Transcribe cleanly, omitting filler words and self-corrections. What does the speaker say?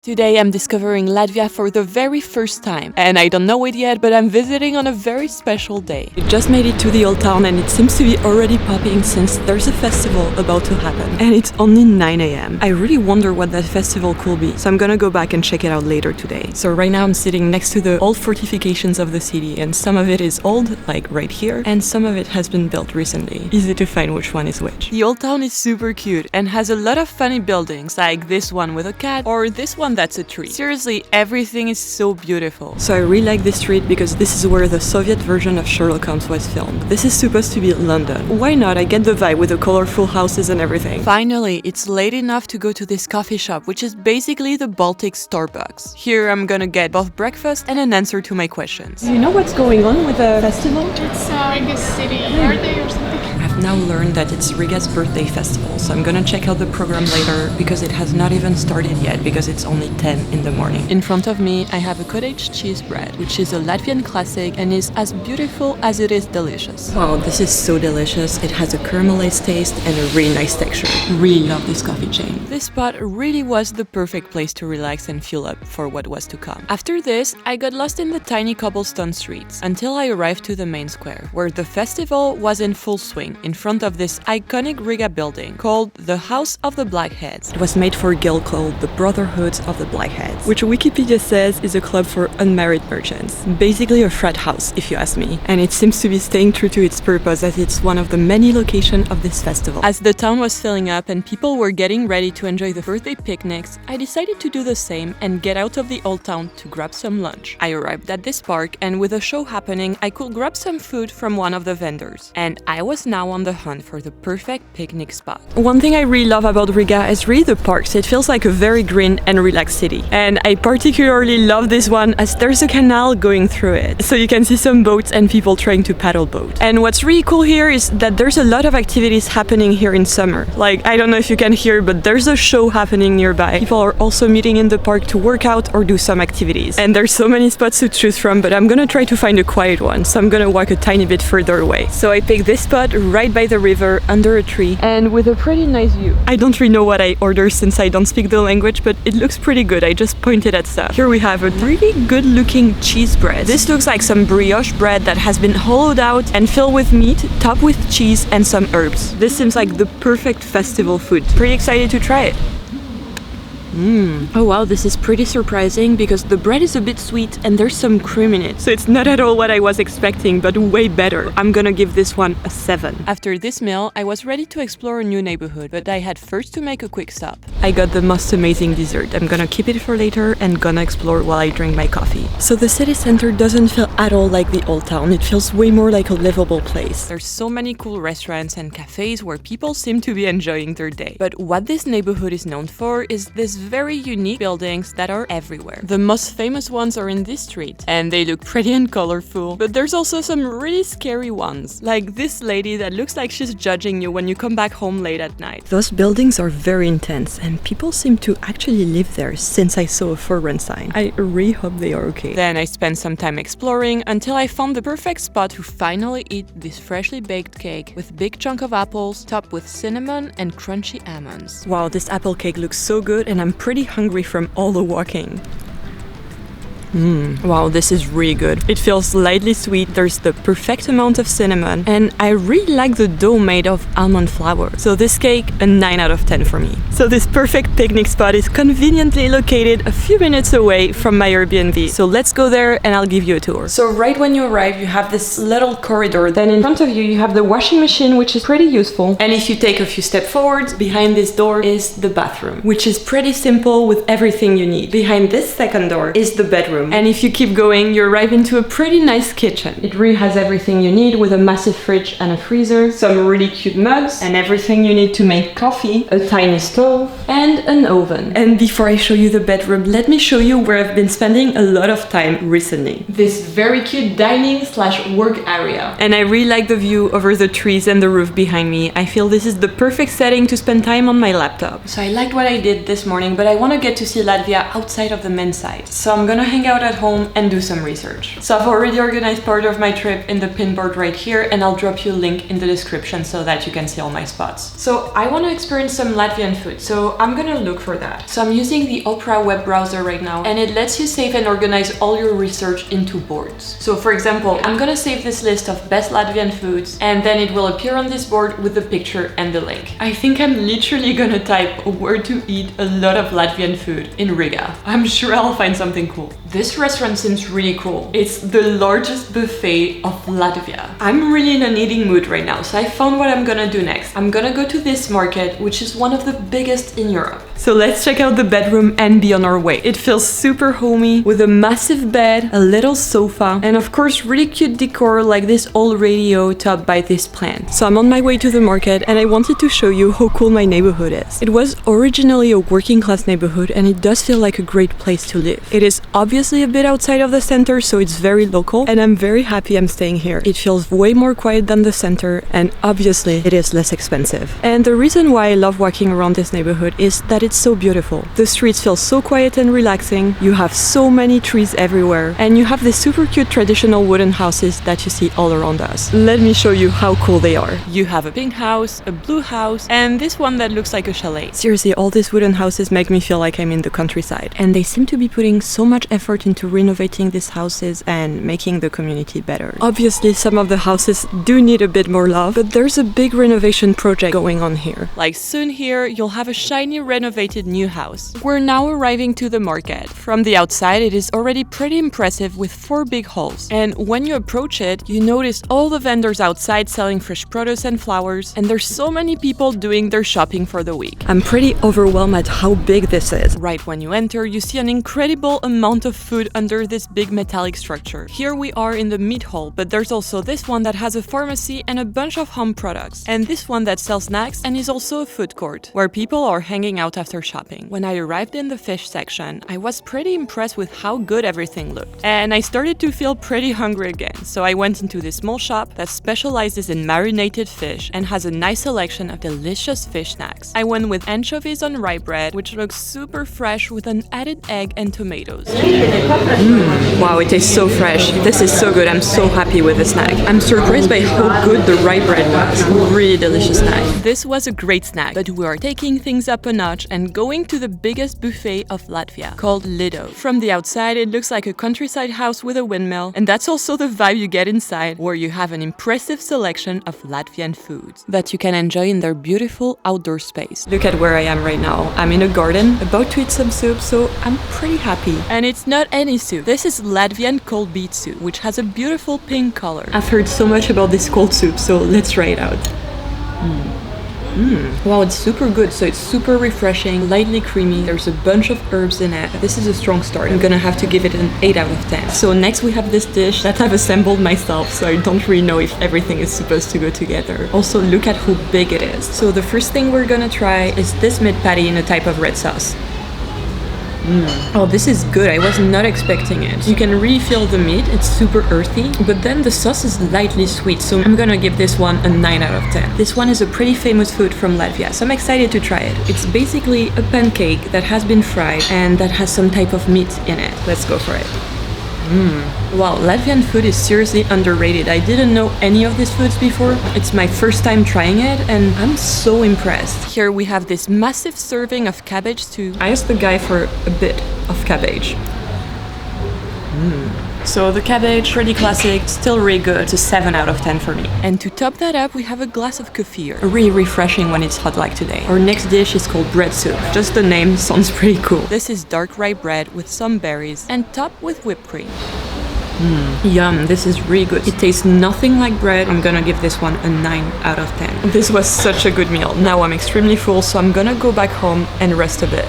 Today I'm discovering Latvia for the very first time, and I don't know it yet, but I'm visiting on a very special day. We just made it to the old town and it seems to be already popping since there's a festival about to happen. And it's only 9 AM. I really wonder what that festival could be, so I'm gonna go back and check it out later today. So right now I'm sitting next to the old fortifications of the city, and some of it is old, like right here, and some of it has been built recently. Easy to find which one is which. The old town is super cute and has a lot of funny buildings, like this one with a cat, or this one that's a tree. Seriously, everything is so beautiful. So I really like this street because this is where the Soviet version of Sherlock Holmes was filmed. This is supposed to be London. Why not? I get the vibe with the colorful houses and everything. Finally, it's late enough to go to this coffee shop, which is basically the Baltic Starbucks. Here I'm gonna get both breakfast and an answer to my questions. You know what's going on with the festival? It's Riga's city birthday or something. I've now learned that it's Riga's birthday festival, so I'm gonna check out the program later because it has not even started yet because it's only 10 in the morning. In front of me, I have a Cottage cheese bread, which is a Latvian classic and is as beautiful as it is delicious. Wow, this is so delicious. It has a caramelized taste and a really nice texture. Really love this coffee chain. This spot really was the perfect place to relax and fuel up for what was to come. After this, I got lost in the tiny cobblestone streets until I arrived to the main square, where the festival was in full swing in front of this iconic Riga building called the House of the Blackheads. It was made for a guild called the Brotherhood of the Blackheads, which Wikipedia says is a club for unmarried merchants. Basically a frat house, if you ask me. And it seems to be staying true to its purpose as it's one of the many locations of this festival. As the town was filling up and people were getting ready to enjoy the birthday picnics, I decided to do the same and get out of the old town to grab some lunch. I arrived at this park and with a show happening, I could grab some food from one of the vendors. And I was now on the hunt for the perfect picnic spot. One thing I really love about Riga is really the parks. It feels like a very green and relaxed city. And I particularly love this one as there's a canal going through it. So you can see some boats and people trying to paddle boat. And what's really cool here is that there's a lot of activities happening here in summer. Like, I don't know if you can hear, but there's a show happening nearby. People are also meeting in the park to work out or do some activities. And there's so many spots to choose from, but I'm gonna try to find a quiet one. So I'm gonna walk a tiny bit further away. So I picked this spot right by the river under a tree and with a pretty nice view. I don't really know what I ordered since I don't speak the language, but it looks pretty good. I just pointed at stuff. Here we have a really good looking cheese bread. This looks like some brioche bread that has been hollowed out and filled with meat, topped with cheese and some herbs. This seems like the perfect festival food. Pretty excited to try it. Oh wow, this is pretty surprising because the bread is a bit sweet and there's some cream in it. So it's not at all what I was expecting, but way better. I'm gonna give this one a 7. After this meal, I was ready to explore a new neighborhood, but I had first to make a quick stop. I got the most amazing dessert. I'm gonna keep it for later and gonna explore while I drink my coffee. So the city center doesn't feel at all like the old town. It feels way more like a livable place. There's so many cool restaurants and cafes where people seem to be enjoying their day. But what this neighborhood is known for is this very unique buildings that are everywhere. The most famous ones are in this street, and they look pretty and colorful, but there's also some really scary ones, like this lady that looks like she's judging you when you come back home late at night. Those buildings are very intense, and people seem to actually live there since I saw a for rent sign. I really hope they are okay. Then I spent some time exploring until I found the perfect spot to finally eat this freshly baked cake with big chunk of apples topped with cinnamon and crunchy almonds. Wow, this apple cake looks so good and I'm pretty hungry from all the walking. Wow, this is really good. It feels slightly sweet, there's the perfect amount of cinnamon, and I really like the dough made of almond flour. So this cake, a 9 out of 10 for me. So this perfect picnic spot is conveniently located a few minutes away from my Airbnb. So let's go there and I'll give you a tour. So right when you arrive, you have this little corridor. Then in front of you, you have the washing machine, which is pretty useful. And if you take a few steps forward, behind this door is the bathroom, which is pretty simple with everything you need. Behind this second door is the bedroom. And if you keep going, you arrive into a pretty nice kitchen. It really has everything you need with a massive fridge and a freezer, some really cute mugs, and everything you need to make coffee, a tiny stove, and an oven. And before I show you the bedroom, let me show you where I've been spending a lot of time recently. This very cute dining/work area. And I really like the view over the trees and the roof behind me. I feel this is the perfect setting to spend time on my laptop. So I liked what I did this morning, but I want to get to see Latvia outside of the men's side. So I'm gonna hang out out at home and do some research. So I've already organized part of my trip in the pin board right here, and I'll drop you a link in the description so that you can see all my spots. So I want to experience some Latvian food, so I'm gonna look for that. So I'm using the Opera web browser right now, and it lets you save and organize all your research into boards. So for example, I'm gonna save this list of best Latvian foods, and then it will appear on this board with the picture and the link. I think I'm literally gonna type where to eat a lot of Latvian food in Riga. I'm sure I'll find something cool. This restaurant seems really cool. It's the largest buffet of Latvia. I'm really in an eating mood right now, so I found what I'm gonna do next. I'm gonna go to this market, which is one of the biggest in Europe. So let's check out the bedroom and be on our way. It feels super homey with a massive bed, a little sofa, and of course really cute decor like this old radio topped by this plant. So I'm on my way to the market, and I wanted to show you how cool my neighborhood is. It was originally a working class neighborhood, and it does feel like a great place to live. It is obviously a bit outside of the center, so it's very local, and I'm very happy I'm staying here. It feels way more quiet than the center, and obviously it is less expensive. And the reason why I love walking around this neighborhood is that it's so beautiful. The streets feel so quiet and relaxing, you have so many trees everywhere, and you have these super cute traditional wooden houses that you see all around us. Let me show you how cool they are. You have a pink house, a blue house, and this one that looks like a chalet. Seriously, all these wooden houses make me feel like I'm in the countryside, and they seem to be putting so much effort into renovating these houses and making the community better. Obviously, some of the houses do need a bit more love, but there's a big renovation project going on here. Like soon here, you'll have a shiny renovated new house. We're now arriving to the market. From the outside, it is already pretty impressive with 4 big halls. And when you approach it, you notice all the vendors outside selling fresh produce and flowers, and there's so many people doing their shopping for the week. I'm pretty overwhelmed at how big this is. Right when you enter, you see an incredible amount of food under this big metallic structure. Here we are in the meat hall, but there's also this one that has a pharmacy and a bunch of home products, and this one that sells snacks and is also a food court, where people are hanging out after shopping. When I arrived in the fish section, I was pretty impressed with how good everything looked, and I started to feel pretty hungry again, so I went into this small shop that specializes in marinated fish and has a nice selection of delicious fish snacks. I went with anchovies on rye bread, which looks super fresh with an added egg and tomatoes. Wow, it tastes so fresh. This is so good. I'm so happy with the snack. I'm surprised by how good the rye bread was. Really delicious snack. This was a great snack, but we are taking things up a notch and going to the biggest buffet of Latvia, called Lido. From the outside, it looks like a countryside house with a windmill, and that's also the vibe you get inside, where you have an impressive selection of Latvian foods that you can enjoy in their beautiful outdoor space. Look at where I am right now. I'm in a garden, about to eat some soup, so I'm pretty happy. And it's not any soup. This is Latvian cold beet soup, which has a beautiful pink color. I've heard so much about this cold soup, so let's try it out. Wow, it's super good. So it's super refreshing, lightly creamy. There's a bunch of herbs in it. This is a strong start. I'm gonna have to give it an 8 out of 10. So next we have this dish that I've assembled myself, so I don't really know if everything is supposed to go together. Also, look at how big it is. So the first thing we're gonna try is this meat patty in a type of red sauce. Oh, this is good. I was not expecting it. You can really feel the meat. It's super earthy, but then the sauce is lightly sweet, so I'm gonna give this one a 9 out of 10. This one is a pretty famous food from Latvia, so I'm excited to try it. It's basically a pancake that has been fried and that has some type of meat in it. Let's go for it. Wow, Latvian food is seriously underrated. I didn't know any of these foods before. It's my first time trying it, and I'm so impressed. Here we have this massive serving of cabbage too. I asked the guy for a bit of cabbage. So the cabbage, pretty classic, still really good. It's a 7 out of 10 for me. And to top that up, we have a glass of kefir. Really refreshing when it's hot like today. Our next dish is called bread soup. Just the name sounds pretty cool. This is dark rye bread with some berries and topped with whipped cream. Yum, this is really good. It tastes nothing like bread. I'm gonna give this one a 9 out of 10. This was such a good meal. Now I'm extremely full, so I'm gonna go back home and rest a bit.